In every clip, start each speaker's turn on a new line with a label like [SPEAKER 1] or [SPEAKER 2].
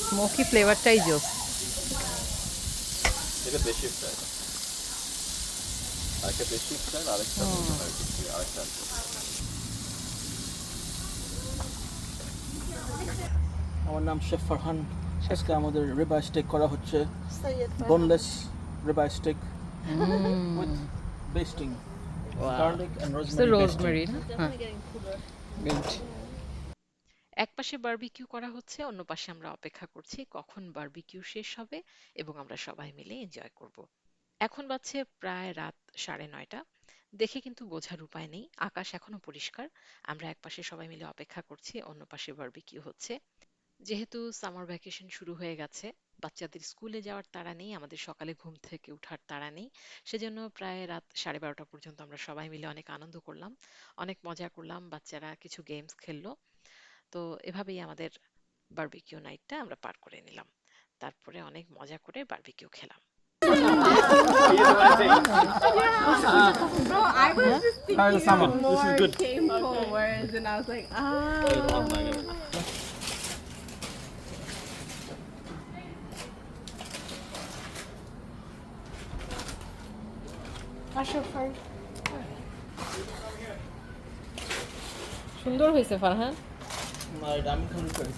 [SPEAKER 1] Smoky ফ্লেভারটাই জোস।
[SPEAKER 2] এটা বেশি ফ্রাই, আরেকটা বেশি ফ্রাই, আরেকটা মনে হয় বেশি, আরেকটা আছে।
[SPEAKER 3] আমার নাম শেফ ফারহান। আজকে আমাদের রিবাই স্টেক করা হচ্ছে, boneless ribeye steak with basting garlic and rosemary
[SPEAKER 1] rosemary না? হ্যাঁ, গুড।
[SPEAKER 4] এক পাশে বারবিকিউ করা হচ্ছে, অন্য পাশে আমরা অপেক্ষা করছি কখন বারবিকিউ শেষ হবে এবং আমরা সবাই মিলে এনজয় করব। এখন বাজছে প্রায় রাত 9:30। দেখে কিন্তু বোঝার উপায় নেই, আকাশ এখনো পরিষ্কার। আমরা এক পাশে সবাই মিলে অপেক্ষা করছি, অন্য পাশে বারবিকিউ হচ্ছে। যেহেতু সামার ভ্যাকেশন শুরু হয়ে গেছে, বাচ্চাদের স্কুলে যাওয়ার তাড়া নেই, আমাদের সকালে ঘুম থেকে ওঠার তাড়া নেই। সেজন্য প্রায় রাত 12:30 পর্যন্ত আমরা সবাই মিলে অনেক আনন্দ করলাম, অনেক মজা করলাম, বাচ্চারা কিছু গেমস খেললো। তো এভাবেই আমাদের বারবিকিউ নাইটটা আমরা পার করে নিলাম। তারপরে অনেক মজা করে বারবিকিউ খেলাম।
[SPEAKER 5] Bro, I was just thinking
[SPEAKER 3] Summer.
[SPEAKER 5] of
[SPEAKER 3] This is
[SPEAKER 5] more
[SPEAKER 3] good.
[SPEAKER 5] shameful words, and I was like,
[SPEAKER 1] সুন্দর হয়েছে ফারহান।
[SPEAKER 3] আমি খান করি।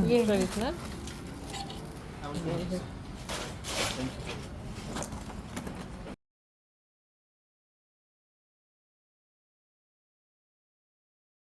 [SPEAKER 1] ইয়ে না?
[SPEAKER 3] Thank you.